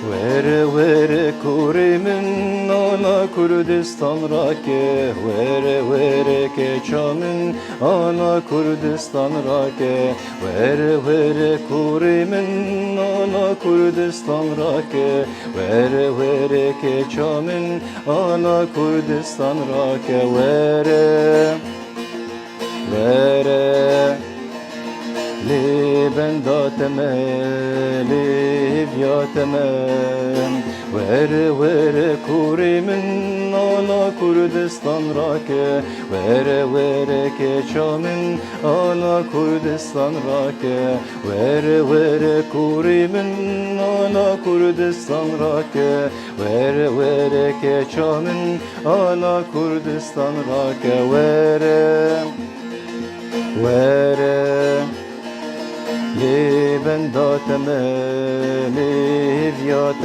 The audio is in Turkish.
Vere vere kurimin ana Kurdistan rake Vere vere keçamın ana Kurdistan rake Vere vere kurimin ana Kurdistan rake Vere vere keçamın ana Kurdistan rake Vere vere li bendateme li vyateme Vere vere kurimin ana Kurdistan rake Vere vere keçamın ana Kurdistan rake Vere vere kurimin ana Kurdistan rake Vere vere keçamın ana Kurdistan rake Vere vere li bendateme li vyateme